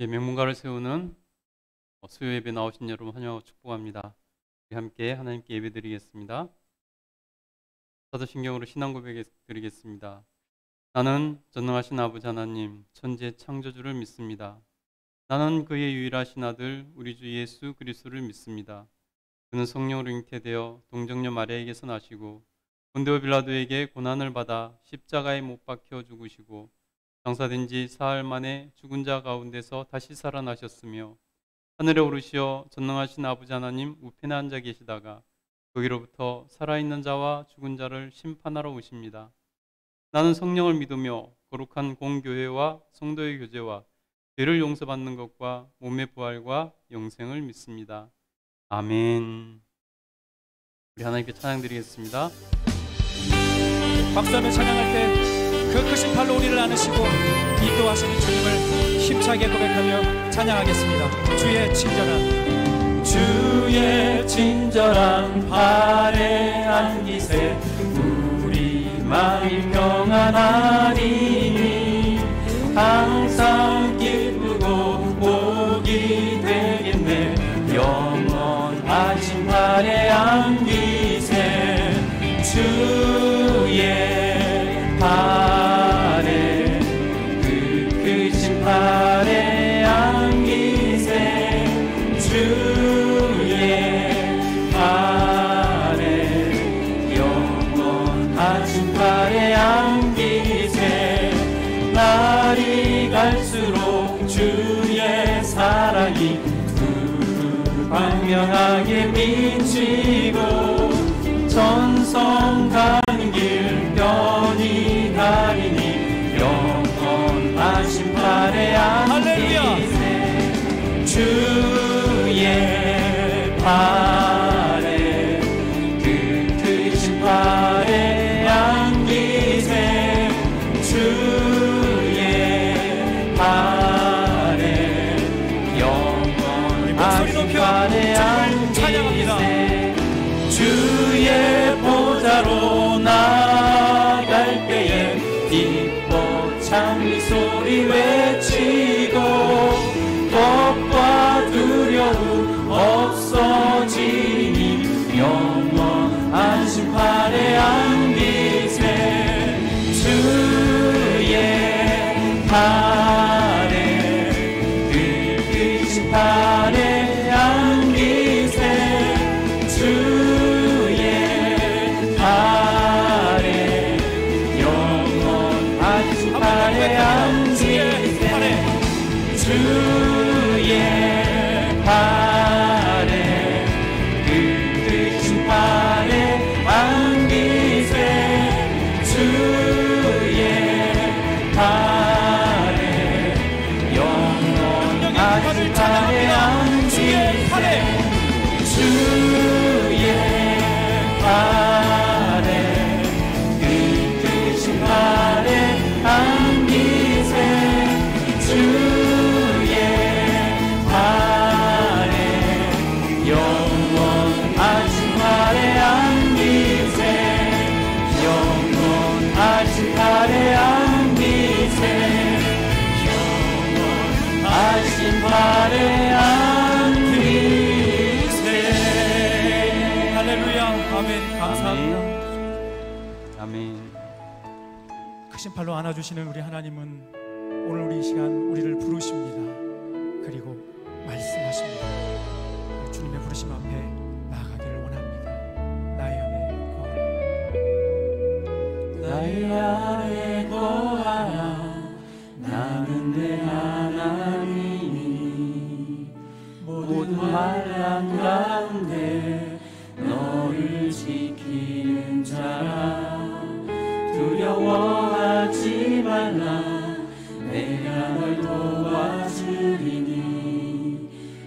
명문가를 세우는 수요 예배 나오신 여러분 환영하고 축복합니다. 우리 함께 하나님께 예배 드리겠습니다. 사도신경으로 신앙 고백 드리겠습니다. 나는 전능하신 아버지 하나님 천지의 창조주를 믿습니다. 나는 그의 유일하신 아들 우리 주 예수 그리스도를 믿습니다. 그는 성령으로 잉태되어 동정녀 마리아에게서 나시고 본디오 빌라도에게 고난을 받아 십자가에 못 박혀 죽으시고 장사된 지 사흘 만에 죽은 자 가운데서 다시 살아나셨으며 하늘에 오르시어 전능하신 아버지 하나님 우편에 앉아 계시다가 거기로부터 살아있는 자와 죽은 자를 심판하러 오십니다. 나는 성령을 믿으며 거룩한 공교회와 성도의 교제와 죄를 용서받는 것과 몸의 부활과 영생을 믿습니다. 아멘. 우리 하나님께 찬양드리겠습니다. 박수하며 찬양할 때 그 크신 팔로 우리를 안으시고 인도하시는 주님을 힘차게 고백하며 찬양하겠습니다. 주의 친절한 팔에 안기세 우리 마음 평안하리니 항상 기쁘고 복이 되겠네. 영원하신 팔에 안기세 주의 팔에 그 크신 팔에 안기세 주의 팔에 영원하신 팔에 안기세 날이 갈수록 주의 사랑이 광명하게 비치고 전성 가는 길 편히 가리니 영원하신 팔에 안기세 주의 팔에 그 크신 팔에 안기세 주의 팔에 영원하신 팔에 안기세 주의 보좌로 나갈 때에 기뻐 찬미 소리 외치고 겁과 두려움 없어지니 영원하신 팔에 안기세 주의 팔에 그 크신 팔에 안기세 주의 팔에 영원하신 팔에 안기세 주의 팔에 그 크신 팔에 안기세 주의 팔에 영원하신 팔에 안기세 주의 팔에 그 크신 팔에 안기세 주의 팔에 영원하신 팔에 안기세 영원하신 팔에 안기세 영원하신 팔에 안기세. 할렐루야. 아멘. 감사합니다. 아멘. 크신 팔로 안아주시는 우리 하나님은 오늘 우리 이 시간 우리를 부르십니다. 그리고 말씀하십니다. 주님의 부르심 앞에 나아가기를 원합니다. 나의 안에 거하라. 나는 내 하나님이 모든 환난 가운데 너를 지키는 자라. 두려워하지 말라. 내가 널 도와주리니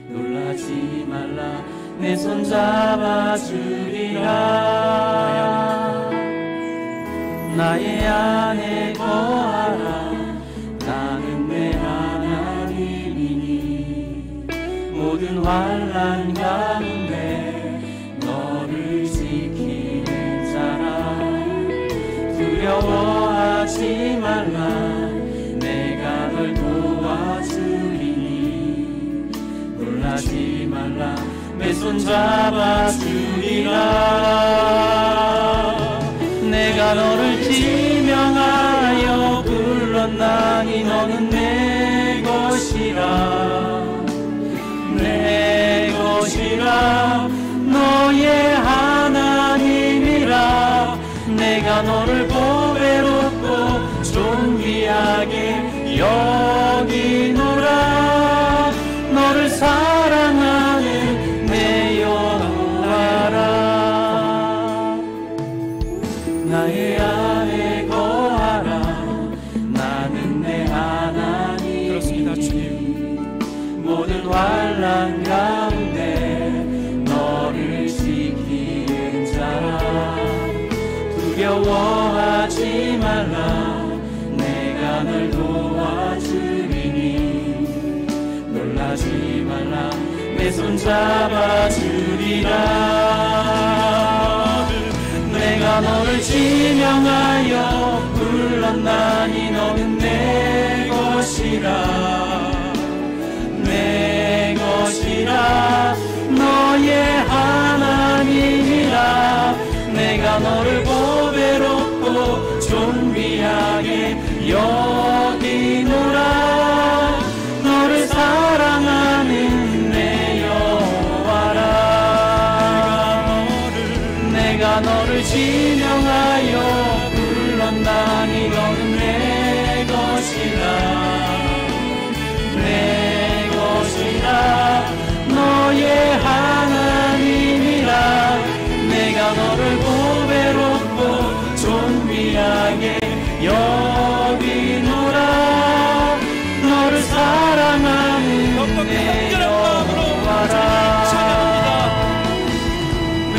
놀라지 말라. 내 손 잡아주리라. 나의 안에 거하라. 나는 내 하나님이니 모든 환난 가운데 너를 지키는 자라. 두려워하지 말라. 내가 널 도와주리니 놀라지 말라 내 손 잡아주리라. 내가 너를 지명하여 불렀나니 너는 내 것이라. 내 것이라 너의 하나님이라. 내가 너를 보배롭고 존귀하게 여기노라. 너를 사랑하는 내 여호와라. 나의 안에 거하라. 나는 내 하나님. 그렇습니다, 주님. 모든 환난 가운데 너를 지키는 자라. 두려워하지 말라. 내가 널 도와주리니. 놀라지 말라. 내 손 잡아주리라. 내가 너를 지명하여 불렀나니 너는 내 것이라. 내 것이라 너의 하나님이라. 내가 너를 보배롭고 존귀하게 여기노라. 너를 사랑하는 내 여호와라. 내가 너를 지명하여 불렀나니 너는 내 것이라. 내 것이라 너의 하나님이라. 내가 너를 보배롭고 존귀하게 여기노라. 너를 사랑하는 내 여호와라.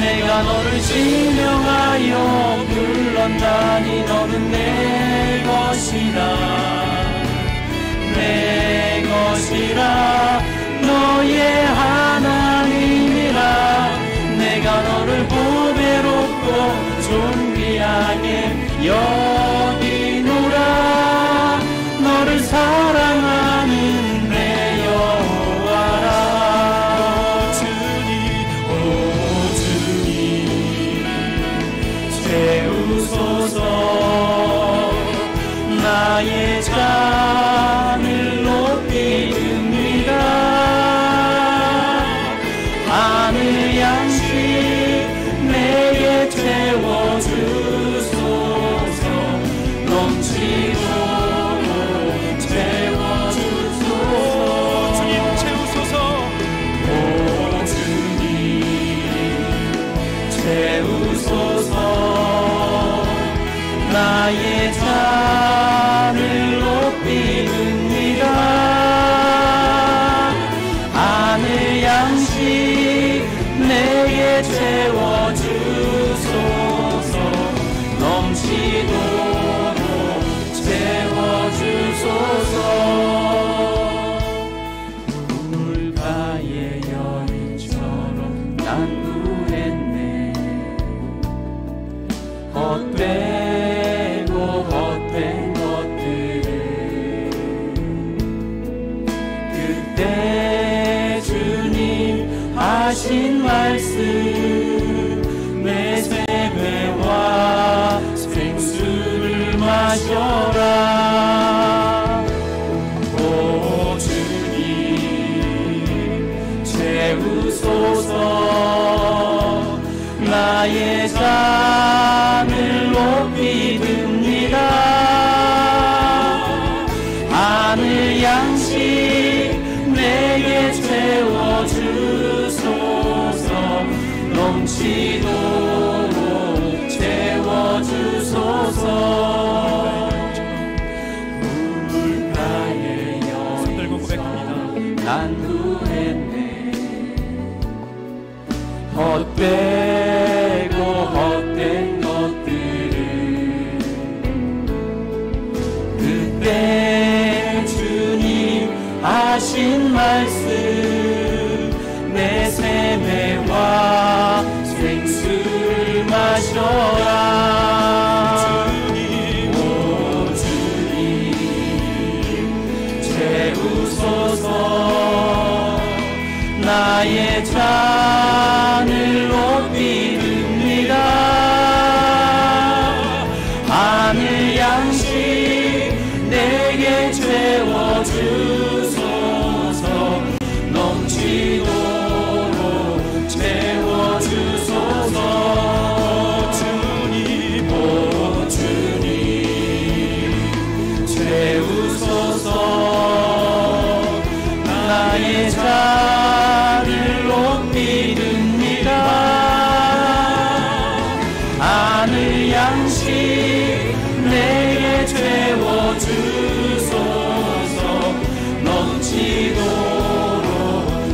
내가 너를 지명하여 불렀나니 너는 내 것이라. 내 것이라 너의 하나님이라. 내가 너를 보배롭고 존귀하게 여기노라. 너를 사랑하는 내 여호와라. 오 주님 채우소서. 나의 잔을 높이 듭니다. 하늘 양식 내게 채워주소서. 넘치도록 채워주소서. 주님 채우소서. 오 주님 채우소서. 나의 잔을 높이 듭니다. 하늘 양식 내게 채워주소서. 넘치도록 채워주소서. 물가의 여인처럼 난 구했네. 헛되고 헛된 것들을 그때 주님 하신 말씀. 내 세배와 생수를 마셔라. 오 주님 채우소서. 나의 잔을 높이 듭니다. 하늘 양식 내게 채워주소서. 넘치도록 채워주소서. 물가의 여인처럼 난 구했네. 헛되고 헛된 것들을 그때 주님 하신 말씀. 내 세매와 생수를 마셔라. 오 주님 채우소서. 나의 잔을 높이 듭니다. 하늘 양식 내게 채워주소서. 넘치도록 채워주소서. 주님, 오 주님 채우소서. 나의 잔을 높이 듭니다. 하늘 양식 내게 채워주소서. 넘치도록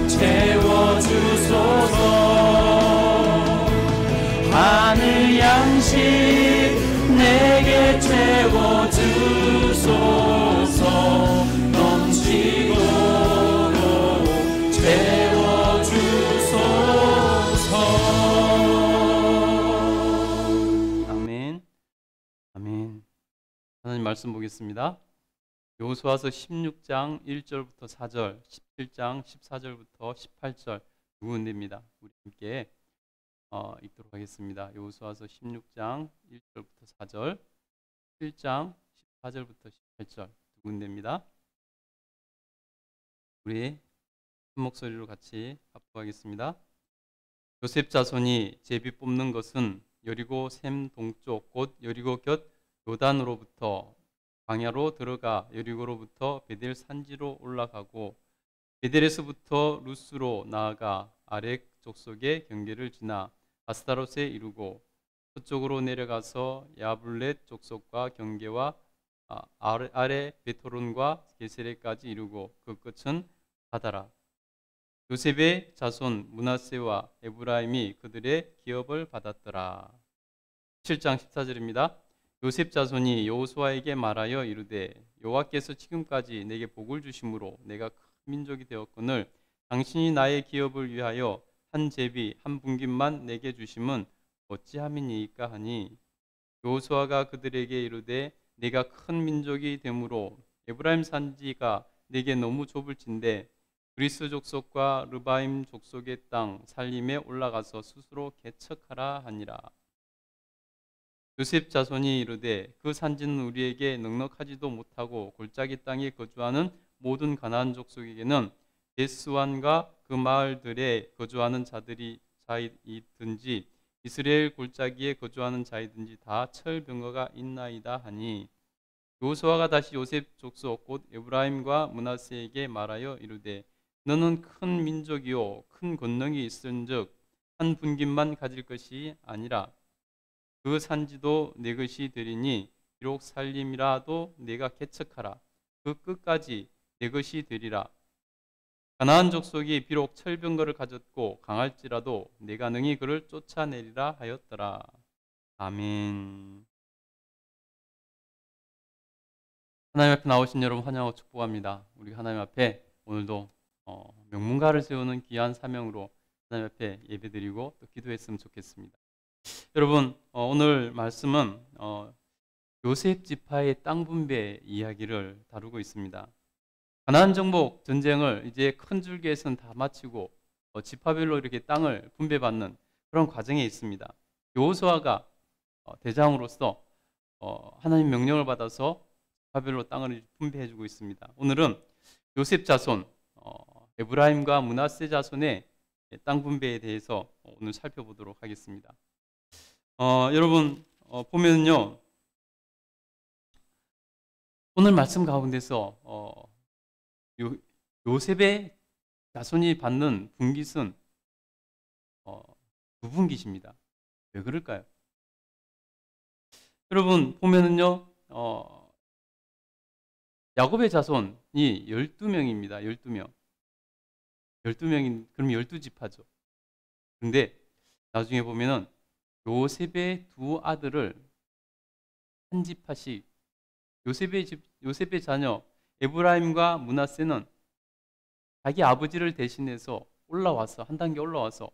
채워주소서. 하늘 양식 내게 채워주소서. 넘치도록 채워주소서. 아멘. 아멘. 하나님 말씀 보겠습니다. 여호수아서 16장 1절부터 4절, 17장 14절부터 18절 두 군데입니다. 우리 함께 읽도록 하겠습니다. 여호수아서 16장 1절부터 4절, 7장 14절부터 18절 두 군데입니다. 우리 큰 목소리로 같이 합독하겠습니다. 요셉 자손이 제비 뽑는 것은 여리고 샘 동쪽 곧 여리고 곁 요단으로부터 광야로 들어가 여리고로부터 베델 산지로 올라가고 베델에서부터 루스로 나아가 아렉 족속의 경계를 지나 아스타롯에 이르고 서쪽으로 내려가서 야블렛 족속과 경계와 아래 베토론과 게세레까지 이르고 그 끝은 바다라. 요셉의 자손 므낫세와 에브라임이 그들의 기업을 받았더라. 7장 14절입니다. 요셉 자손이 여호수아에게 말하여 이르되 여호와께서 지금까지 내게 복을 주심으로 내가 큰 민족이 되었거늘 당신이 나의 기업을 위하여 한 제비 한 분깃만 내게 주심은 어찌함이니이까 하니 여호수아가 그들에게 이르되 내가 큰 민족이 되므로 에브라임 산지가 내게 너무 좁을진데 그리스 족속과 르바임 족속의 땅 살림에 올라가서 스스로 개척하라 하니라. 요셉 자손이 이르되 그 산지는 우리에게 넉넉하지도 못하고 골짜기 땅에 거주하는 모든 가나안 족속에게는 베스완과 그 마을들에 거주하는 자이든지 이스라엘 골짜기에 거주하는 자이든지 다 철병거가 있나이다 하니 여호수아가 다시 요셉 족속 곧 에브라임과 므낫세에게 말하여 이르되 너는 큰 민족이요 큰 권능이 있은즉 한 분깃만 가질 것이 아니라 그 산지도 내 것이 되리니 비록 살림이라도 내가 개척하라. 그 끝까지 내 것이 되리라. 가나안 족속이 비록 철병거를 가졌고 강할지라도 내가 능히 그를 쫓아내리라 하였더라. 아멘. 하나님 앞에 나오신 여러분 환영하고 축복합니다. 우리 하나님 앞에 오늘도 명문가를 세우는 귀한 사명으로 하나님 앞에 예배드리고 또 기도했으면 좋겠습니다. 여러분 오늘 말씀은 요셉 지파의 땅 분배 이야기를 다루고 있습니다. 가나안 정복 전쟁을 이제 큰 줄기에서는 다 마치고 지파별로 이렇게 땅을 분배받는 그런 과정에 있습니다. 여호수아가 대장으로서 하나님 명령을 받아서 지파별로 땅을 분배해주고 있습니다. 오늘은 요셉 자손 에브라임과 므낫세 자손의 땅 분배에 대해서 오늘 살펴보도록 하겠습니다. 여러분 보면요 오늘 말씀 가운데서 요셉의 자손이 받는 분깃은 두 분깃입니다. 왜 그럴까요? 여러분 보면은요 야곱의 자손이 12명입니다. 12명. 12명인 그럼 12지파죠. 근데 나중에 보면은 요셉의 두 아들을 한 지파씩 요셉의 자녀 에브라임과 므낫세는 자기 아버지를 대신해서 올라와서 한 단계 올라와서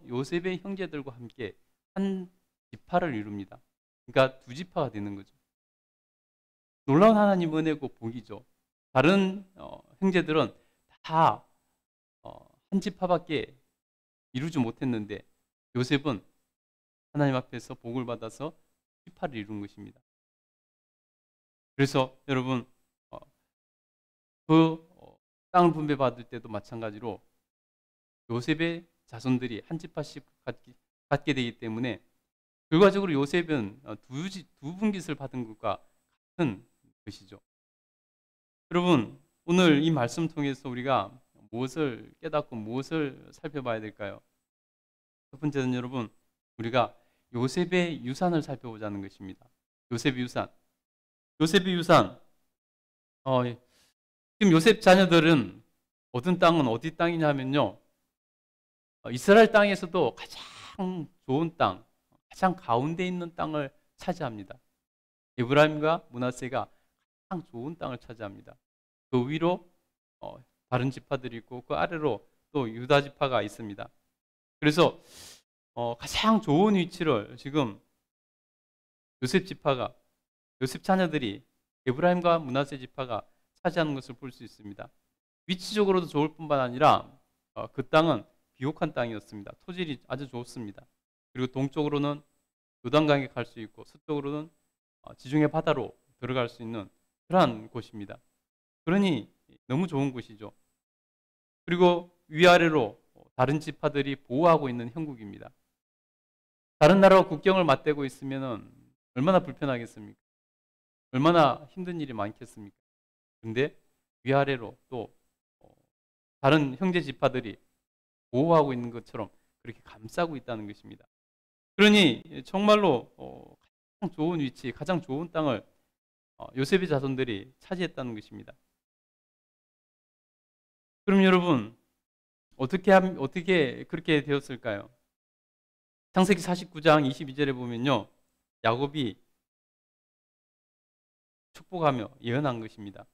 요셉의 형제들과 함께 한 지파를 이룹니다. 그러니까 두 지파가 되는 거죠. 놀라운 하나님 은혜고 복이죠. 다른 형제들은 다 한 지파밖에 이루지 못했는데 요셉은 하나님 앞에서 복을 받아서 지파를 이룬 것입니다. 그래서 여러분 땅을 분배받을 때도 마찬가지로 요셉의 자손들이 한 지파씩 갖게 되기 때문에 결과적으로 요셉은 두 분깃을 받은 것과 같은 것이죠. 여러분 오늘 이 말씀 통해서 우리가 무엇을 깨닫고 무엇을 살펴봐야 될까요? 첫 번째는 여러분 우리가 요셉의 유산을 살펴보자는 것입니다. 요셉의 유산. 요셉의 유산. 지금 요셉 자녀들은 얻은 땅은 어디 땅이냐 하면요. 이스라엘 땅에서도 가장 좋은 땅, 가장 가운데 있는 땅을 차지합니다. 에브라임과 므낫세가 가장 좋은 땅을 차지합니다. 그 위로 다른 지파들이 있고 그 아래로 또 유다 지파가 있습니다. 그래서 가장 좋은 위치를 지금 요셉 지파가, 요셉 자녀들이 에브라임과 므낫세 지파가 차지하는 것을 볼 수 있습니다. 위치적으로도 좋을 뿐만 아니라 그 땅은 비옥한 땅이었습니다. 토질이 아주 좋습니다. 그리고 동쪽으로는 요단강에 갈 수 있고 서쪽으로는 지중해 바다로 들어갈 수 있는 그러한 곳입니다. 그러니 너무 좋은 곳이죠. 그리고 위아래로 다른 지파들이 보호하고 있는 형국입니다. 다른 나라와 국경을 맞대고 있으면 얼마나 불편하겠습니까? 얼마나 힘든 일이 많겠습니까? 그런데 위아래로 또 다른 형제 지파들이 보호하고 있는 것처럼 그렇게 감싸고 있다는 것입니다. 그러니 정말로 가장 좋은 위치, 가장 좋은 땅을 요셉의 자손들이 차지했다는 것입니다. 그럼 여러분 어떻게 그렇게 되었을까요? 창세기 49장 22절에 보면요, 야곱이 축복하며 예언한 것입니다.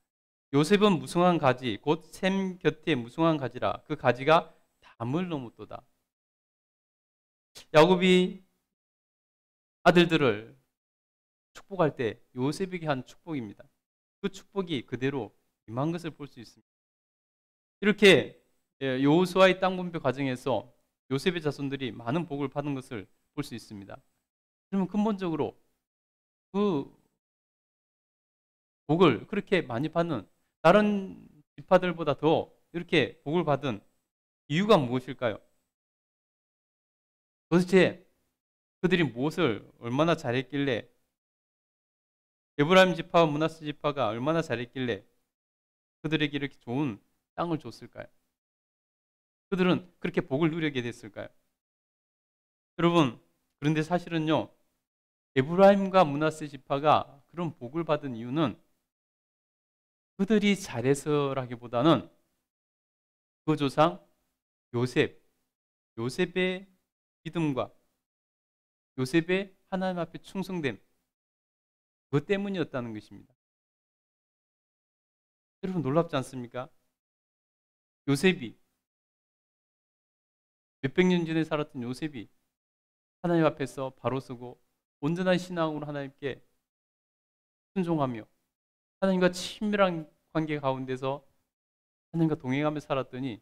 요셉은 무성한 가지 곧 샘 곁에 무성한 가지라 그 가지가 담을 넘었도다. 야곱이 아들들을 축복할 때 요셉에게 한 축복입니다. 그 축복이 그대로 임한 것을 볼 수 있습니다. 이렇게 여호수아의 땅 분배 과정에서 요셉의 자손들이 많은 복을 받은 것을 볼 수 있습니다. 그러면 근본적으로 그 복을 그렇게 많이 받는 다른 지파들보다 더 이렇게 복을 받은 이유가 무엇일까요? 도대체 그들이 무엇을 얼마나 잘했길래, 에브라임 지파와 므낫세 지파가 얼마나 잘했길래 그들에게 이렇게 좋은 땅을 줬을까요? 그들은 그렇게 복을 누리게 됐을까요? 여러분, 그런데 사실은요, 에브라임과 므낫세 지파가 그런 복을 받은 이유는 그들이 잘해서라기보다는 그 조상 요셉의 믿음과 요셉의 하나님 앞에 충성됨, 그것 때문이었다는 것입니다. 여러분 놀랍지 않습니까? 요셉이 몇백 년 전에 살았던 요셉이 하나님 앞에서 바로 서고 온전한 신앙으로 하나님께 순종하며 하나님과 친밀한 관계 가운데서 하나님과 동행하며 살았더니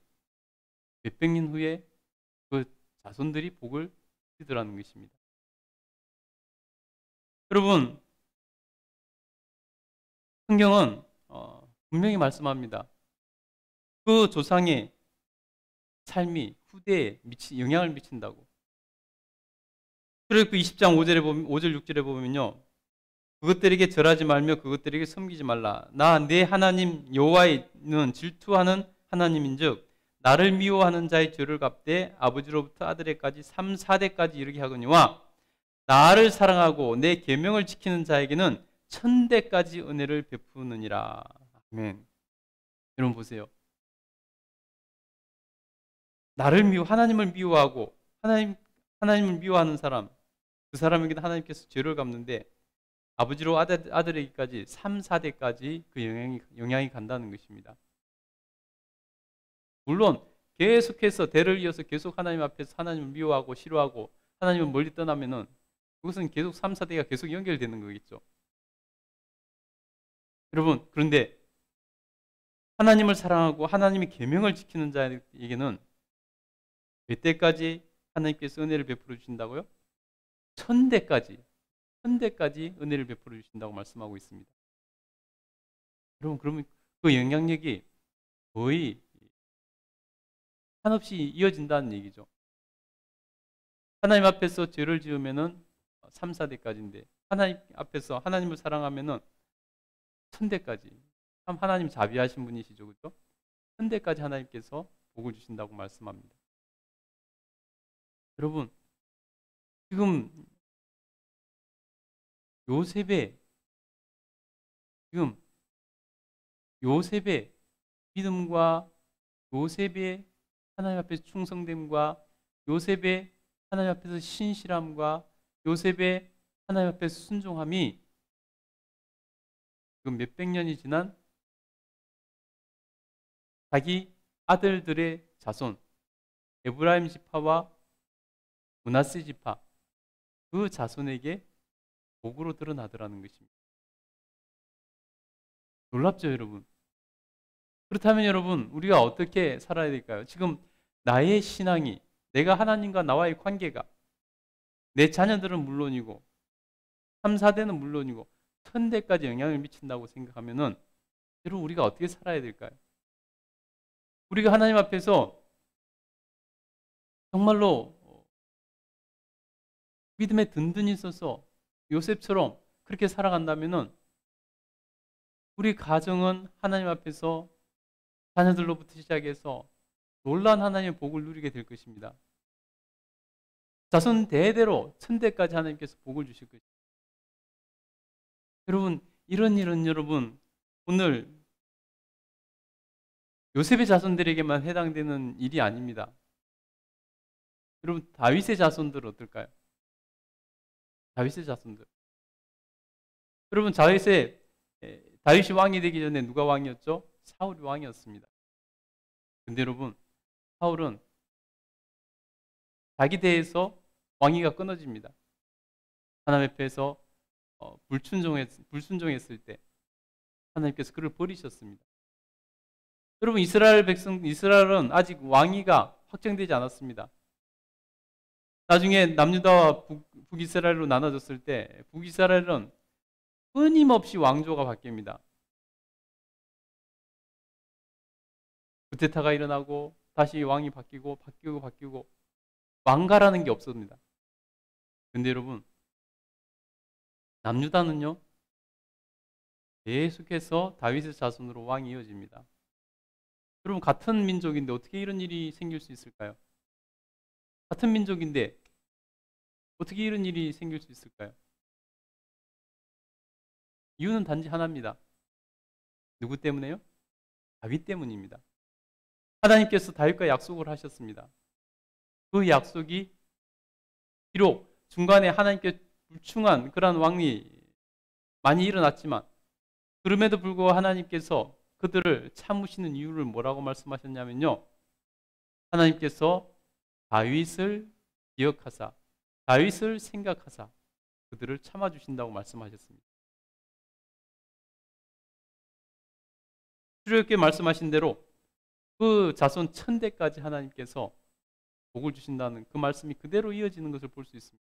몇백 년 후에 그 자손들이 복을 받으라는 것입니다. 여러분, 성경은 분명히 말씀합니다. 그 조상의 삶이 후대에 영향을 미친다고. 출애굽기 20장 5절 6절에 보면요, 그것들에게 절하지 말며 그것들에게 섬기지 말라. 나 내 하나님 여호와는 질투하는 하나님인즉 나를 미워하는 자의 죄를 갚되 아버지로부터 아들에까지 3, 4대까지 이르게 하거니와 나를 사랑하고 내 계명을 지키는 자에게는 1000대까지 은혜를 베푸느니라. 아멘. 여러분 보세요. 하나님을 미워하고 하나님을 미워하는 사람, 그 사람에게는 하나님께서 죄를 갚는데 아버지로 아들에게까지 3, 4대까지 그 영향이 간다는 것입니다. 물론 계속해서 대를 이어서 계속 하나님 앞에서 하나님을 미워하고 싫어하고 하나님을 멀리 떠나면은 그것은 계속 3, 4대가 계속 연결되는 거겠죠. 여러분, 그런데 하나님을 사랑하고 하나님의 계명을 지키는 자에게는 몇 대까지 하나님께서 은혜를 베풀어 주신다고요? 1000대까지, 1000대까지 은혜를 베풀어 주신다고 말씀하고 있습니다. 여러분, 그러면 그 영향력이 거의 한없이 이어진다는 얘기죠. 하나님 앞에서 죄를 지으면은 3, 4대까지인데 하나님 앞에서 하나님을 사랑하면은 1000대까지. 참 하나님 자비하신 분이시죠. 그렇죠? 1000대까지 하나님께서 복을 주신다고 말씀합니다. 여러분, 지금 요셉의 지금 요셉의 믿음과 요셉의 하나님 앞에서 충성됨과 요셉의 하나님 앞에서 신실함과 요셉의 하나님 앞에서 순종함이 지금 몇백 년이 지난 자기 아들들의 자손 에브라임 지파와 므낫세 지파 그 자손에게 복으로 드러나더라는 것입니다. 놀랍죠, 여러분? 그렇다면 여러분, 우리가 어떻게 살아야 될까요? 지금 나의 신앙이, 내가 하나님과 나와의 관계가 내 자녀들은 물론이고 3, 4대는 물론이고 1000대까지 영향을 미친다고 생각하면은 여러분, 우리가 어떻게 살아야 될까요? 우리가 하나님 앞에서 정말로 믿음에 든든히 있어서 요셉처럼 그렇게 살아간다면은 우리 가정은 하나님 앞에서 자녀들로부터 시작해서 놀라운 하나님의 복을 누리게 될 것입니다. 자손 대대로 1000대까지 하나님께서 복을 주실 것입니다. 여러분, 이런 일은 여러분 오늘 요셉의 자손들에게만 해당되는 일이 아닙니다. 여러분, 다윗의 자손들 어떨까요? 다윗의 자손들. 여러분, 다윗이 왕이 되기 전에 누가 왕이었죠? 사울이 왕이었습니다. 근데 여러분, 사울은 자기 대에서 왕위가 끊어집니다. 하나님 앞에서 불순종했을 때 하나님께서 그를 버리셨습니다. 여러분, 이스라엘은 아직 왕위가 확정되지 않았습니다. 나중에 남유다와 북이스라엘로 나눠졌을 때 북이스라엘은 끊임없이 왕조가 바뀝니다. 쿠데타가 일어나고 다시 왕이 바뀌고 왕가라는 게 없습니다. 근데 여러분, 남유다는요 계속해서 다윗의 자손으로 왕이 이어집니다. 여러분, 같은 민족인데 어떻게 이런 일이 생길 수 있을까요? 같은 민족인데 어떻게 이런 일이 생길 수 있을까요? 이유는 단지 하나입니다. 누구 때문에요? 다윗 때문입니다. 하나님께서 다윗과 약속을 하셨습니다. 그 약속이 비록 중간에 하나님께 불충한 그러한 왕이 많이 일어났지만 그럼에도 불구하고 하나님께서 그들을 참으시는 이유를 뭐라고 말씀하셨냐면요, 하나님께서 다윗을 기억하사 다윗을 생각하사 그들을 참아주신다고 말씀하셨습니다. 출애굽기에 말씀하신 대로 그 자손 1000대까지 하나님께서 복을 주신다는 그 말씀이 그대로 이어지는 것을 볼 수 있습니다.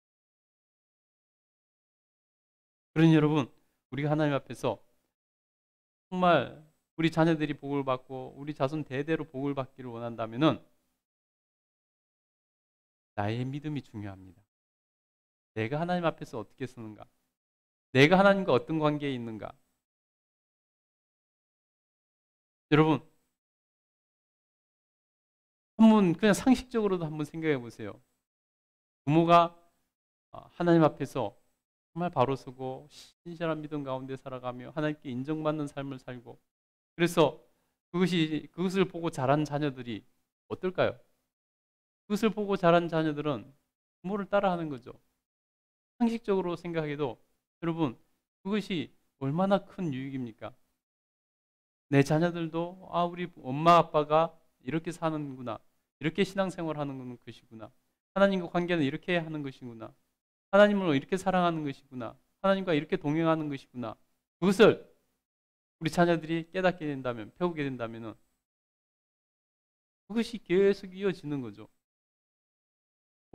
그러니 여러분, 우리가 하나님 앞에서 정말 우리 자녀들이 복을 받고 우리 자손 대대로 복을 받기를 원한다면은 나의 믿음이 중요합니다. 내가 하나님 앞에서 어떻게 쓰는가? 내가 하나님과 어떤 관계에 있는가? 여러분, 한번 그냥 상식적으로도 한번 생각해 보세요. 부모가 하나님 앞에서 정말 바로 서고 신실한 믿음 가운데 살아가며 하나님께 인정받는 삶을 살고, 그래서 그것을 보고 자란 자녀들이 어떨까요? 그것을 보고 자란 자녀들은 부모를 따라하는 거죠. 상식적으로 생각해도 여러분, 그것이 얼마나 큰 유익입니까? 내 자녀들도 우리 엄마 아빠가 이렇게 사는구나, 이렇게 신앙생활 하는 것이구나, 하나님과 관계는 이렇게 하는 것이구나, 하나님을 이렇게 사랑하는 것이구나, 하나님과 이렇게 동행하는 것이구나, 그것을 우리 자녀들이 깨닫게 된다면, 배우게 된다면 그것이 계속 이어지는 거죠.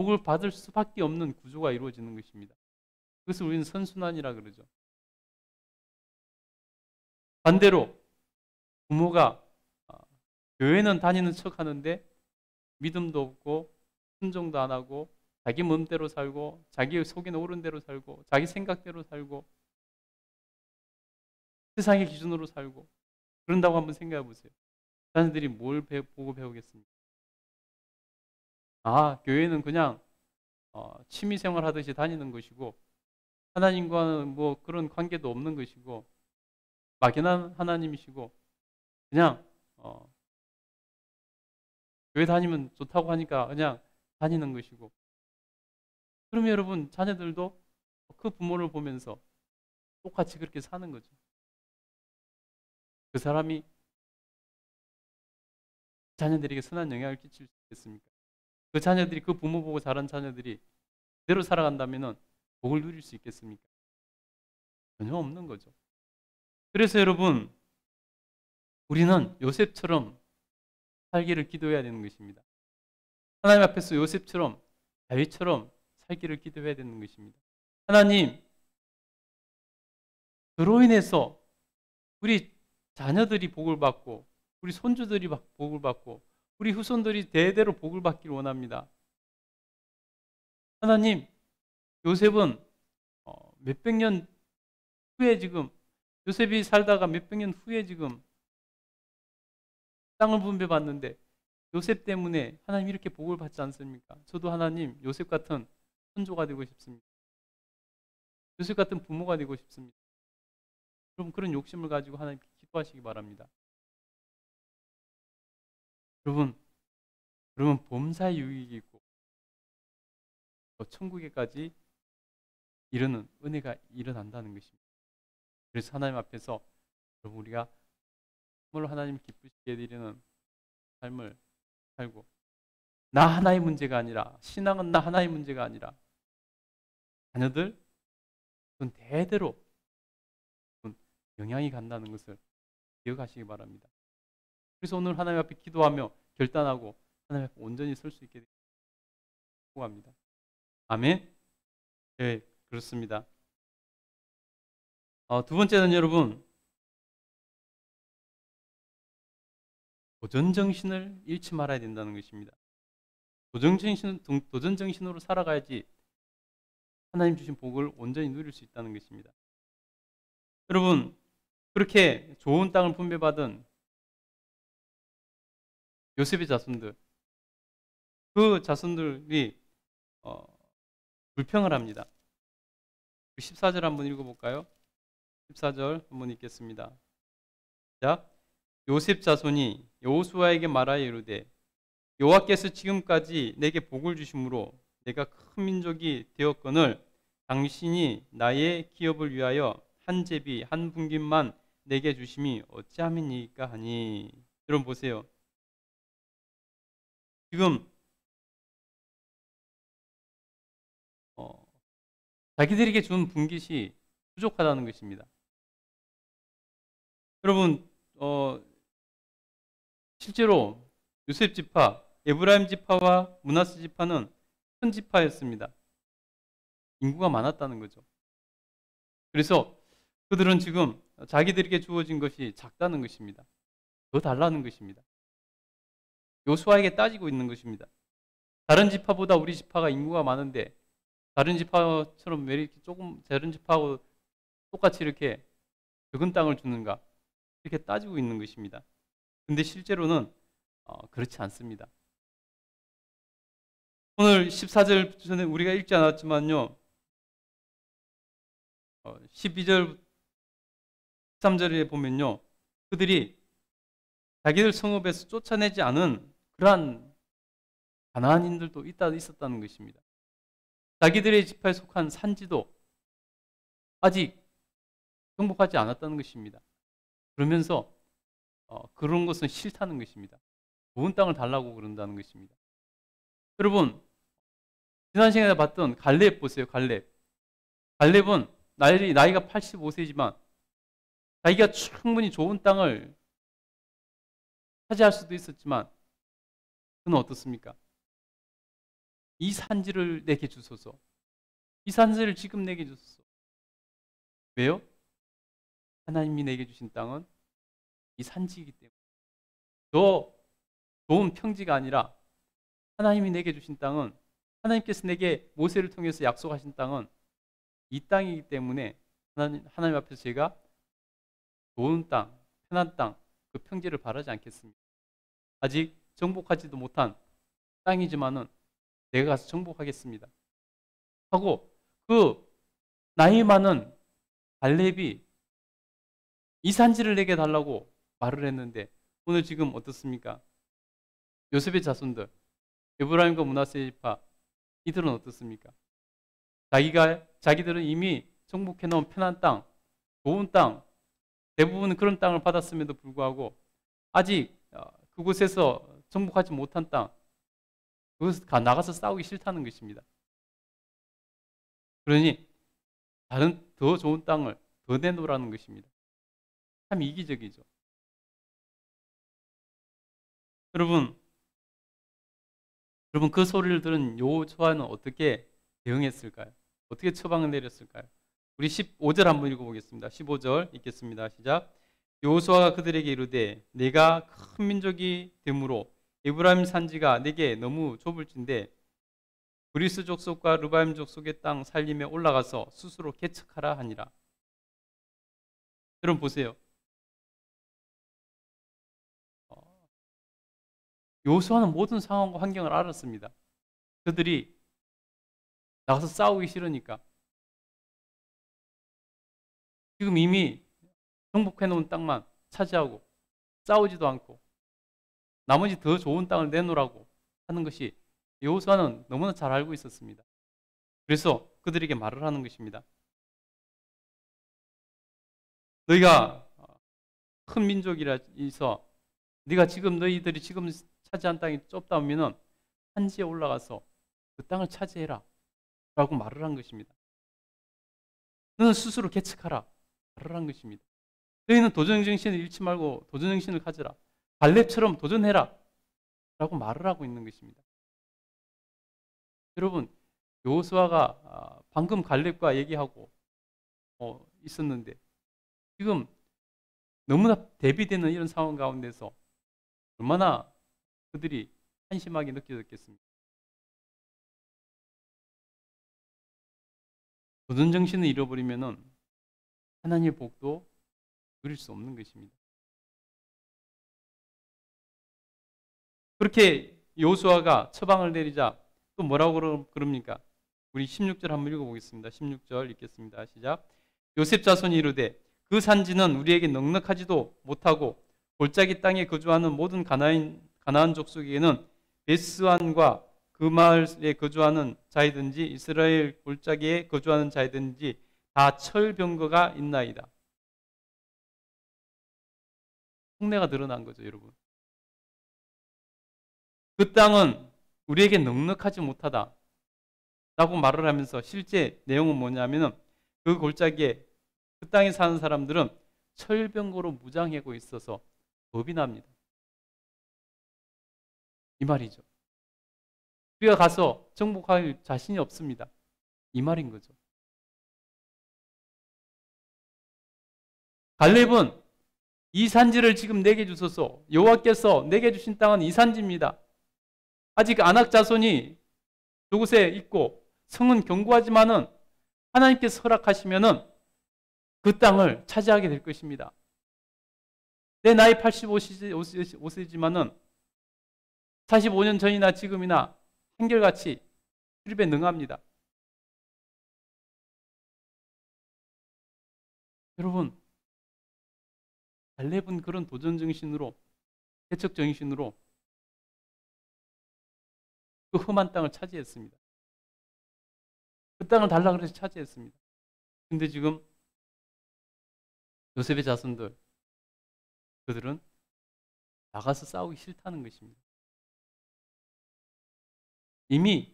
복을 받을 수밖에 없는 구조가 이루어지는 것입니다. 그것을 우리는 선순환이라 그러죠. 반대로 부모가 교회는 다니는 척 하는데 믿음도 없고 순종도 안 하고 자기 마음대로 살고 자기 속에는 옳은 대로 살고 자기 생각대로 살고 세상의 기준으로 살고 그런다고 한번 생각해 보세요. 자녀들이 뭘 보고 배우겠습니까? 교회는 그냥 취미생활 하듯이 다니는 것이고 하나님과는 뭐 그런 관계도 없는 것이고 막연한 하나님이시고 그냥 교회 다니면 좋다고 하니까 그냥 다니는 것이고 그러면 여러분 자녀들도 그 부모를 보면서 똑같이 그렇게 사는 거죠. 그 사람이 자녀들에게 선한 영향을 끼칠 수 있겠습니까? 그 자녀들이 그 부모 보고 자란 자녀들이 그대로 살아간다면 복을 누릴 수 있겠습니까? 전혀 없는 거죠. 그래서 여러분 우리는 요셉처럼 살기를 기도해야 되는 것입니다. 하나님 앞에서 요셉처럼 다윗처럼 살기를 기도해야 되는 것입니다. 하나님, 그로 인해서 우리 자녀들이 복을 받고 우리 손주들이 복을 받고 우리 후손들이 대대로 복을 받기를 원합니다. 하나님, 요셉은 몇백 년 후에 지금 요셉이 살다가 몇백 년 후에 지금 땅을 분배받는데 요셉 때문에 하나님 이렇게 복을 받지 않습니까? 저도 하나님 요셉 같은 선조가 되고 싶습니다. 요셉 같은 부모가 되고 싶습니다. 여러분 그런 욕심을 가지고 하나님께 기도하시기 바랍니다. 여러분 그러면 범사의 유익이 있고 또 천국에까지 이르는 은혜가 일어난다는 것입니다. 그래서 하나님 앞에서 여러분 우리가 정말로 하나님 기쁘시게 해드리는 삶을 살고 나 하나의 문제가 아니라 신앙은 나 하나의 문제가 아니라 자녀들 그건 대대로 영향이 간다는 것을 기억하시기 바랍니다. 그래서 오늘 하나님 앞에 기도하며 결단하고 하나님 앞에 온전히 설 수 있게 기도합니다. 아멘. 네, 그렇습니다. 두 번째는 여러분 도전 정신을 잃지 말아야 된다는 것입니다. 도전 정신으로 살아가야지 하나님 주신 복을 온전히 누릴 수 있다는 것입니다. 여러분 그렇게 좋은 땅을 분배받은 요셉의 자손들, 그 자손들이 불평을 합니다. 14절 한번 읽어볼까요? 14절 한번 읽겠습니다. 자, 요셉 자손이 여호수아에게 말하여 이르되 여호와께서 지금까지 내게 복을 주심으로 내가 큰 민족이 되었거늘 당신이 나의 기업을 위하여 한 제비 한 분깃만 내게 주심이 어찌함이니까 하니. 여러분 보세요. 지금 자기들에게 준 분깃이 부족하다는 것입니다. 여러분 실제로 요셉 지파, 에브라임 지파와 므낫세 지파는 큰 지파였습니다. 인구가 많았다는 거죠. 그래서 그들은 지금 자기들에게 주어진 것이 작다는 것입니다. 더 달라는 것입니다. 요수아에게 따지고 있는 것입니다. 다른 지파보다 우리 지파가 인구가 많은데 다른 지파처럼 왜 이렇게 조금 다른 지파하고 똑같이 이렇게 적은 땅을 주는가 이렇게 따지고 있는 것입니다. 근데 실제로는 그렇지 않습니다. 오늘 14절 전에 우리가 읽지 않았지만요. 12절 13절에 보면요. 그들이 자기들 성읍에서 쫓아내지 않은 그러한 가나안인들도 있었다는 것입니다. 자기들의 지파에 속한 산지도 아직 정복하지 않았다는 것입니다. 그러면서 그런 것은 싫다는 것입니다. 좋은 땅을 달라고 그런다는 것입니다. 여러분 지난 시간에 봤던 갈렙 보세요. 갈렙은 나이가 85세지만 자기가 충분히 좋은 땅을 차지할 수도 있었지만 그는 어떻습니까? 이 산지를 내게 주소서. 이 산지를 지금 내게 주소서. 왜요? 하나님이 내게 주신 땅은 이 산지이기 때문에. 더 좋은 평지가 아니라 하나님이 내게 주신 땅은, 하나님께서 내게 모세를 통해서 약속하신 땅은 이 땅이기 때문에 하나님 앞에서 제가 좋은 땅, 편한 땅, 그 평지를 바라지 않겠습니다. 아직 정복하지도 못한 땅이지만은 내가 가서 정복하겠습니다 하고, 그 나이 많은 갈렙이 이 산지를 내게 달라고 말을 했는데, 오늘 지금 어떻습니까? 요셉의 자손들, 에브라임과 므낫세 지파, 이들은 어떻습니까? 자기들은 이미 정복해 놓은 편한 땅, 좋은 땅, 대부분 그런 땅을 받았음에도 불구하고 아직 그곳에서 정복하지 못한 땅, 그것을 나가서 싸우기 싫다는 것입니다. 그러니 다른 더 좋은 땅을 더 내놓으라는 것입니다. 참 이기적이죠. 여러분 그 소리를 들은 여호수아는 어떻게 대응했을까요? 어떻게 처방을 내렸을까요? 우리 15절 한번 읽어보겠습니다. 15절 읽겠습니다. 시작. 여호수아가 그들에게 이르되 내가 큰 민족이 되므로 에브라임 산지가 내게 너무 좁을진데 브리스 족속과 르바임 족속의 땅 살림에 올라가서 스스로 개척하라 하니라. 여러분 보세요. 여호수아는 모든 상황과 환경을 알았습니다. 그들이 나가서 싸우기 싫으니까. 지금 이미 정복해놓은 땅만 차지하고 싸우지도 않고 나머지 더 좋은 땅을 내놓으라고 하는 것이 여호수아는 너무나 잘 알고 있었습니다. 그래서 그들에게 말을 하는 것입니다. 너희가 큰 민족이라 해서 네가 지금 너희들이 지금 차지한 땅이 좁다 하면은 산지에 올라가서 그 땅을 차지해라 라고 말을 한 것입니다. 너는 스스로 개척하라 말을 한 것입니다. 너희는 도전정신을 잃지 말고 도전정신을 가져라. 갈렙처럼 도전해라 라고 말을 하고 있는 것입니다. 여러분, 여호수아가 방금 갈렙과 얘기하고 있었는데 지금 너무나 대비되는 이런 상황 가운데서 얼마나 그들이 한심하게 느껴졌겠습니까? 도전정신을 잃어버리면은 하나님의 복도 누릴 수 없는 것입니다. 그렇게 여호수아가 처방을 내리자 또 뭐라고 그럽니까? 우리 16절 한번 읽어보겠습니다. 16절 읽겠습니다. 시작. 요셉 자손이 이르되 그 산지는 우리에게 넉넉하지도 못하고 골짜기 땅에 거주하는 모든 가나안 족속에게는 베스안과 그 마을에 거주하는 자이든지 이스라엘 골짜기에 거주하는 자이든지 다 철병거가 있나이다. 흉내가 드러난 거죠, 여러분. 그 땅은 우리에게 넉넉하지 못하다 라고 말을 하면서 실제 내용은 뭐냐면은 그 골짜기에 그 땅에 사는 사람들은 철병거로 무장하고 있어서 겁이 납니다. 이 말이죠. 우리가 가서 정복할 자신이 없습니다. 이 말인 거죠. 갈렙은 이 산지를 지금 내게 주소서. 여호와께서 내게 주신 땅은 이 산지입니다. 아직 아낙 자손이 그곳에 있고 성은 견고하지만은 하나님께서 허락하시면은 그 땅을 차지하게 될 것입니다. 내 나이 85세지만은 45년 전이나 지금이나 한결같이 출입에 능합니다. 여러분, 갈렙은 그런 도전 정신으로, 개척 정신으로 그 험한 땅을 차지했습니다. 그 땅을 달라 그래서 차지했습니다. 근데 지금 요셉의 자손들, 그들은 나가서 싸우기 싫다는 것입니다. 이미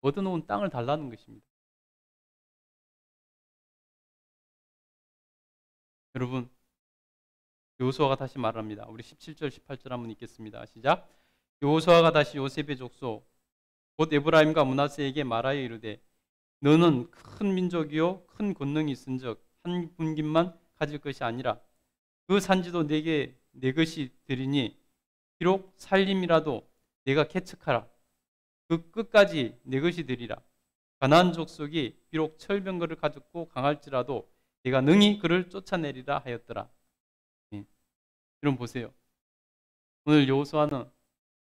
얻어놓은 땅을 달라는 것입니다. 여러분, 여호수아가 다시 말합니다. 우리 17절, 18절 한번 읽겠습니다. 시작. 여호수아가 다시 요셉의 족속 곧 에브라임과 므낫세에게 말하여 이르되 너는 큰 민족이요 큰 권능이 있은즉 한 분깃만 가질 것이 아니라 그 산지도 내게 내 것이 되리니 비록 살림이라도 내가 개척하라 그 끝까지 내 것이 되리라. 가나안 족속이 비록 철병거를 가졌고 강할지라도 내가 능히 그를 쫓아내리라 하였더라. 예. 여러분 보세요. 오늘 여호수아는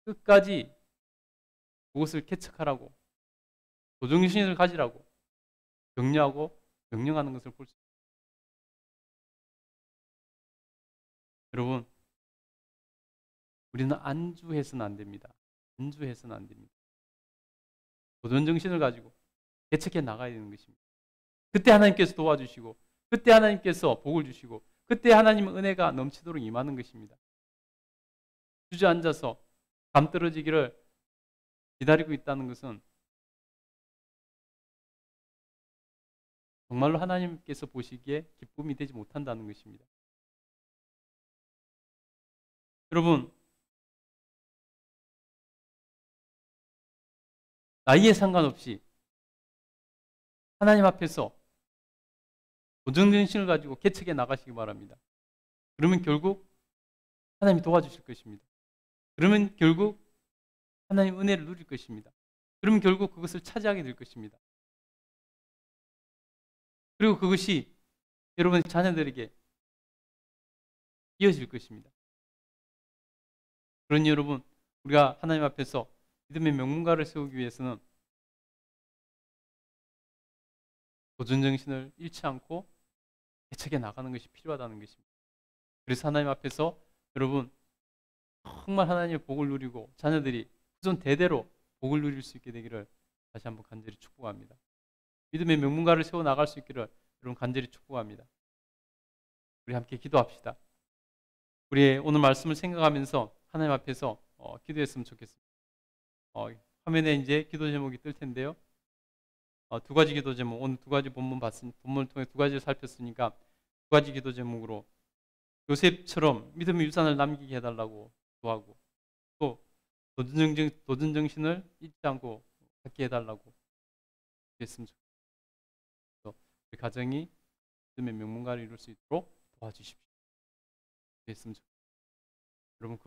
끝까지 그것을 개척하라고 도정신을 가지라고 격려하고 명령하는 것을 볼 수 있습니다. 여러분 우리는 안주해서는 안 됩니다. 안주해서는 안 됩니다. 도전정신을 가지고 개척해 나가야 되는 것입니다. 그때 하나님께서 도와주시고 그때 하나님께서 복을 주시고 그때 하나님의 은혜가 넘치도록 임하는 것입니다. 주저앉아서 감 떨어지기를 기다리고 있다는 것은 정말로 하나님께서 보시기에 기쁨이 되지 못한다는 것입니다. 여러분 나이에 상관없이 하나님 앞에서 도전정신을 가지고 개척해 나가시기 바랍니다. 그러면 결국 하나님이 도와주실 것입니다. 그러면 결국 하나님 은혜를 누릴 것입니다. 그러면 결국 그것을 차지하게 될 것입니다. 그리고 그것이 여러분의 자녀들에게 이어질 것입니다. 그러니 여러분 우리가 하나님 앞에서 믿음의 명문가를 세우기 위해서는 도전정신을 잃지 않고 개척해 나가는 것이 필요하다는 것입니다. 그래서 하나님 앞에서 여러분 정말 하나님의 복을 누리고 자녀들이 후손 대대로 복을 누릴 수 있게 되기를 다시 한번 간절히 축복합니다. 믿음의 명문가를 세워 나갈 수 있기를 여러분 간절히 축복합니다. 우리 함께 기도합시다. 우리의 오늘 말씀을 생각하면서 하나님 앞에서 기도했으면 좋겠습니다. 화면에 이제 기도 제목이 뜰 텐데요. 두 가지 기도 제목, 오늘 두 가지 본문을 통해 두 가지를 살폈으니까 두 가지 기도 제목으로 요셉처럼 믿음의 유산을 남기게 해달라고 기도하고 또 도전정신을 잊지 않고 갖게 해달라고 기도했으면 좋겠습니다. 우리 가정이 믿음의 명문가를 이룰 수 있도록 도와주십시오. 기도했으면 좋겠습니다. 여러분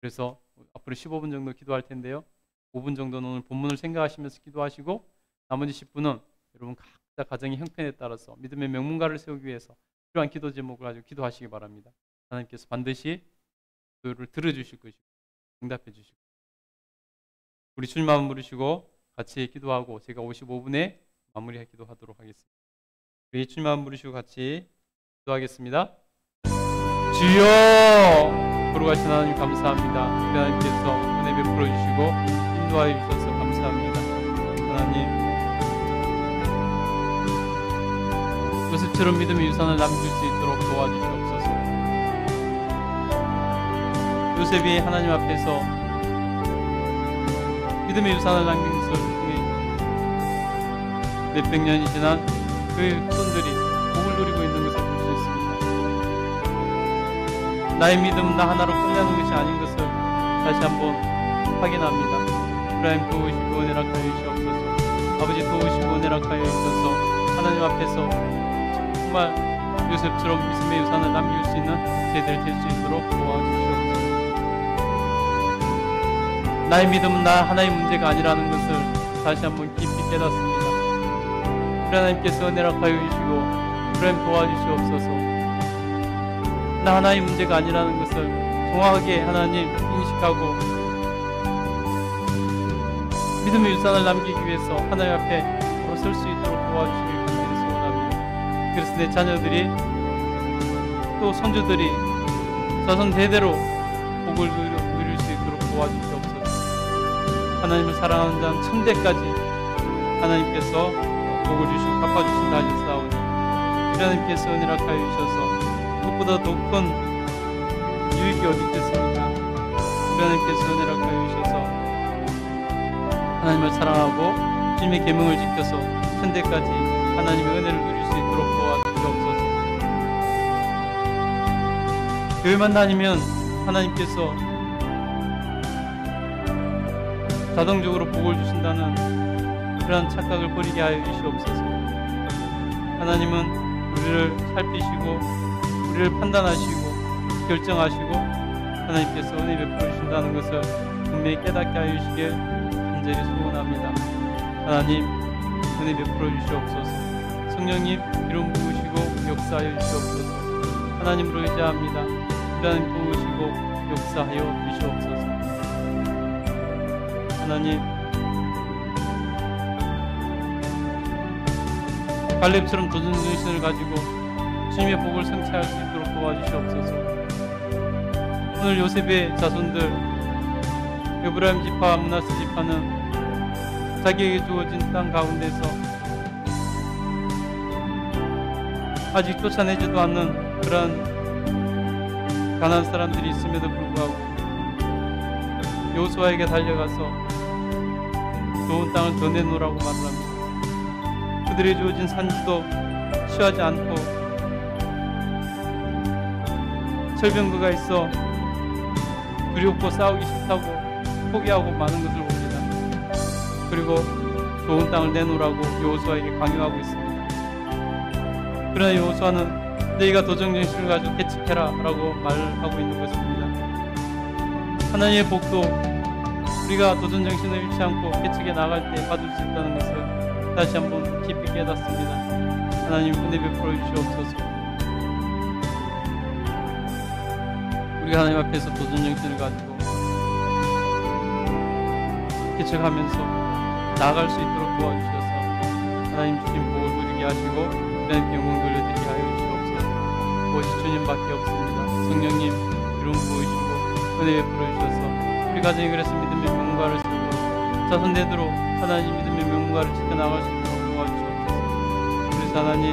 그래서 앞으로 15분 정도 기도할 텐데요. 5분 정도는 오늘 본문을 생각하시면서 기도하시고 나머지 10분은 여러분 각자 가정의 형편에 따라서 믿음의 명문가를 세우기 위해서 필요한 기도 제목을 가지고 기도하시기 바랍니다. 하나님께서 반드시 그를 들어주실 것이고 응답해 주시고 우리 주님 마음 부르시고 같이 기도하고 제가 55분에 마무리 기도하도록 하겠습니다. 우리 주님 마음 부르시고 같이 기도하겠습니다. 주여 거룩하신 하나님 감사합니다. 우리 하나님께서 은혜 베풀어 주시고 인도하여 주셔서 감사합니다. 하나님 요셉처럼 믿음의 유산을 남길 수 있도록 도와주시옵소서. 요셉이 하나님 앞에서 믿음의 유산을 남긴 것을 통해 몇백 년이 지난 그의 후손들이 복을 누리고 있는 것을 볼 수 있습니다. 나의 믿음은 나 하나로 끝나는 것이 아닌 것을 다시 한번 확인합니다. 하나님 도우시고 은혜락하여 주시옵소서. 아버지 도우시고 은혜락하여 주셔서 하나님 앞에서 정말 요셉처럼 믿음의 유산을 남길 수 있는 제들 될 수 있도록 도와주시옵소서. 나의 믿음은 나 하나의 문제가 아니라는 것을 다시 한번 깊이 깨닫습니다. 우리 하나님께서 은혜락하여 주시고 하나님 도와주시옵소서. 나 하나의 문제가 아니라는 것을 정확하게 하나님 인식하고 믿음의 유산을 남기기 위해서 하나님 앞에 설 수 있도록 도와주시길 간절히 소원합니다. 그래서 내 자녀들이 또 손주들이 자손 대대로 복을 누릴 수 있도록 도와주시옵소서. 하나님을 사랑하는 자는 천대까지 하나님께서 복을 주시고 갚아주신다 하셨사오니 하나님께서 은혜락하여 주셔서 무엇보다 더 큰 유익이 어디 있겠습니까? 하나님께서 은혜락하여 주셔서 하나님을 사랑하고 주님의 계명을 지켜서 천대까지 하나님의 은혜를 누릴 수 있도록 도와주시옵소서. 교회만 다니면 하나님께서 자동적으로 복을 주신다는 그런 착각을 버리게 하여 주시옵소서. 하나님은 우리를 살피시고 우리를 판단하시고 결정하시고 하나님께서 은혜 베풀어 주신다는 것을 분명히 깨닫게 하여 주시길 간절히 소원합니다. 하나님 은혜 베풀어 주시옵소서. 성령님 기름 부으시고 역사하여 주시옵소서. 하나님으로 의지합니다. 하나님 도우시고 역사하여 주시옵소서. 하나님 갈렙처럼 도전 정신을 가지고 주님의 복을 성취할 수 있도록 도와주시옵소서. 오늘 요셉의 자손들 에브라임 지파와 므낫세 지파는 자기에게 주어진 땅 가운데서 아직 쫓아내지도 않는 그러한 가난한 사람들이 있음에도 불구하고 여호수아에게 달려가서 좋은 땅을 더 내놓으라고 말을 합니다. 그들이 주어진 산지도 취하지 않고 철병거가 있어 두렵고 싸우기 싫다고 포기하고 많은 것을 봅니다. 그리고 좋은 땅을 내놓으라고 여호수아에게 강요하고 있습니다. 그러나 여호수아는 너희가 도전정신을 가지고 개척해라 라고 말하고 있는 것입니다. 하나님의 복도 우리가 도전정신을 잃지 않고 개척해 나갈 때 받을 수 있다는 것을 다시 한번 깊이 깨닫습니다. 하나님 은혜 베풀어 주시옵소서. 우리가 하나님 앞에서 도전정신을 가지고 개척하면서 나아갈 수 있도록 도와주셔서 하나님 주신 복을 누리게 하시고 하나님께 영광 돌려드리게 하여 주시옵소서. 오직 주님밖에 없습니다. 성령님 기름 부으시고 은혜 베풀어 주셔서 우리 가정이 그래서 믿음의 명문가를 세우고 자손대대로 하나님 믿음의 명문가를 지켜나갈 수 있도록 도와주시옵소서. 그래서 하나님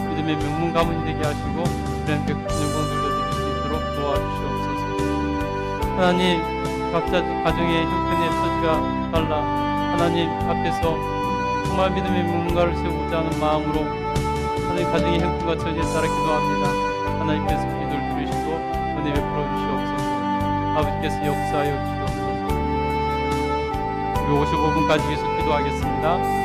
믿음의 명문 가문이 되게 하시고 하나님께 큰 영광 돌려드릴 수 있도록 도와주시옵소서. 하나님 각자 가정의 형편의 처지가 달라 하나님 앞에서 정말 믿음의 명문가를 세우고자 하는 마음으로 하나님 가정의 형편과 처지에 따라 기도합니다. 하나님께서 기도를 들으시고 은혜 베풀어 주시옵소서. 아버지께서 역사하여 주시옵소서. 우리 55분까지 계속 기도하겠습니다.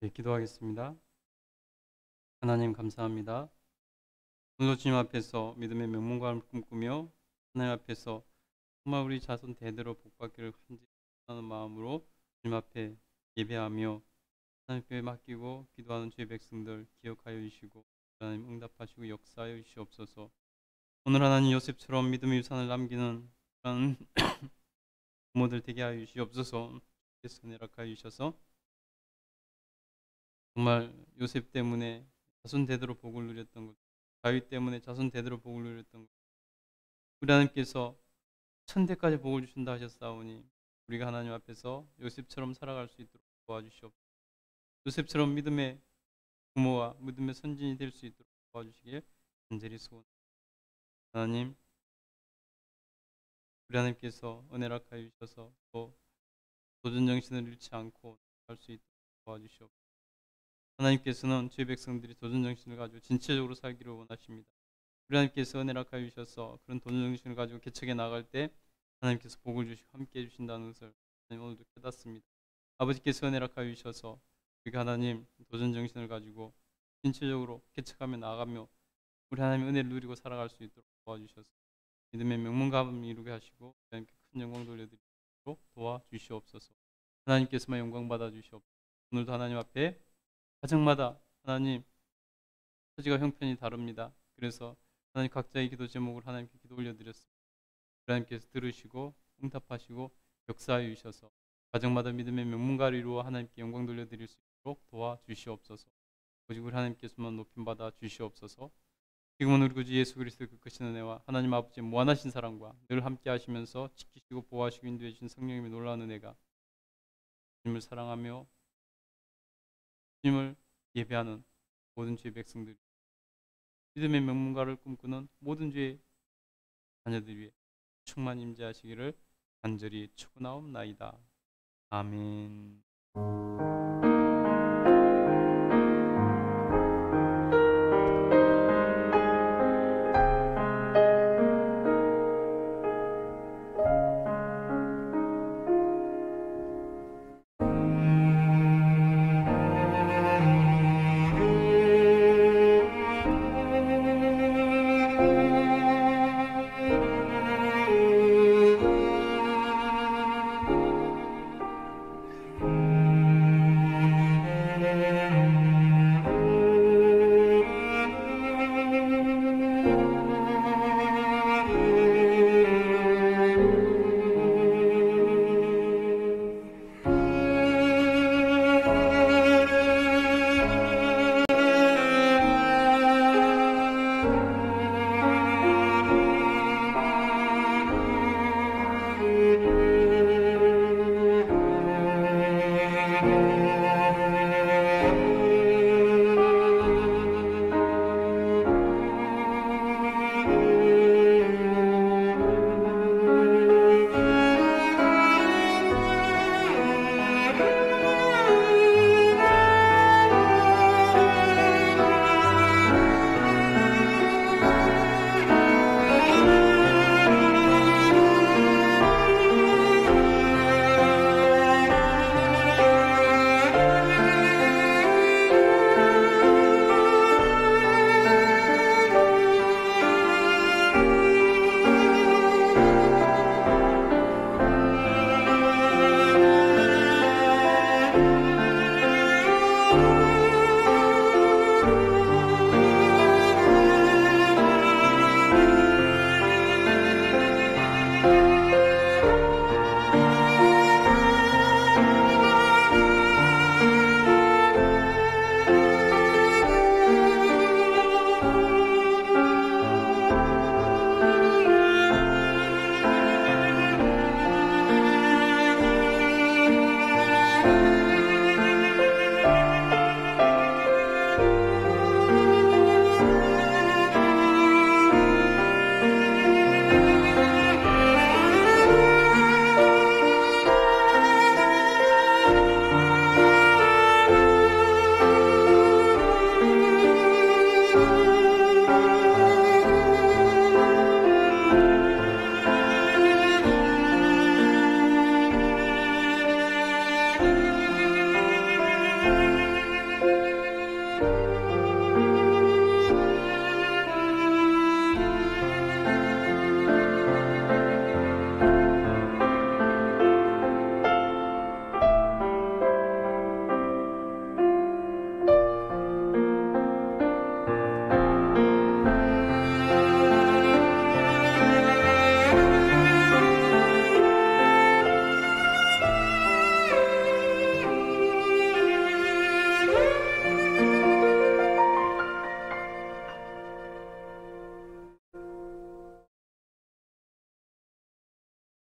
네, 기도하겠습니다. 하나님 감사합니다. 오늘도 주님 앞에서 믿음의 명문관을 꿈꾸며 하나님 앞에서 정말 우리 자손 대대로 복받기를 간절히 마음으로 주님 앞에 예배하며 하나님께 맡기고 기도하는 주의 백성들 기억하여 주시고 하나님 응답하시고 역사하여 주시옵소서. 오늘 하나님 요셉처럼 믿음의 유산을 남기는 그런 부모들 되게 하여 주시옵소서. 주께서 내락하여 주셔서 정말 요셉 때문에 자손 대대로 복을 누렸던 것, 다윗 때문에 자손 대대로 복을 누렸던 것, 우리 하나님께서 천대까지 복을 주신다 하셨사오니 우리가 하나님 앞에서 요셉처럼 살아갈 수 있도록 도와주시옵소서. 요셉처럼 믿음의 부모와 믿음의 선진이 될 수 있도록 도와주시길 간절히 소원합니다. 하나님, 우리 하나님께서 은혜락하여 주셔서 또 도전 정신을 잃지 않고 할 수 있도록 도와주시옵소서. 하나님께서는 주의 백성들이 도전 정신을 가지고 진취적으로 살기를 원하십니다. 우리 하나님께서 은혜락하여 주셔서 그런 도전 정신을 가지고 개척해 나갈 때 하나님께서 복을 주시고 함께 해주신다는 것을 하나님 오늘도 깨닫습니다. 아버지께서 은혜락하여 주셔서 우리가 하나님 도전 정신을 가지고 진취적으로 개척하며 나아가며 우리 하나님의 은혜를 누리고 살아갈 수 있도록 도와주셔서 믿음의 명문가함을 이루게 하시고 하나님께 큰 영광 돌려드리도록 도와주시옵소서. 하나님께서만 영광 받아주시옵소서. 오늘도 하나님 앞에 가정마다 하나님 처지가 형편이 다릅니다. 그래서 하나님 각자의 기도 제목을 하나님께 기도 올려드렸습니다. 하나님께서 들으시고 응답하시고 역사하여 주셔서 가정마다 믿음의 명문가를 이루어 하나님께 영광 돌려드릴 수 있도록 도와주시옵소서. 오직 우리 하나님께서만 높임받아 주시옵소서. 지금은 우리 구주 예수 그리스도의 그 크신 은혜와 하나님 아버지의 무한하신 사랑과 늘 함께 하시면서 지키시고 보호하시고 인도해 주신 성령님의 놀라운 은혜가 주님을 사랑하며 주님을 예배하는 모든 주의 백성들, 믿음의 명문가를 꿈꾸는 모든 주의 자녀들 위해 충만히 임재하시기를 간절히 축원하옵나이다. 아멘.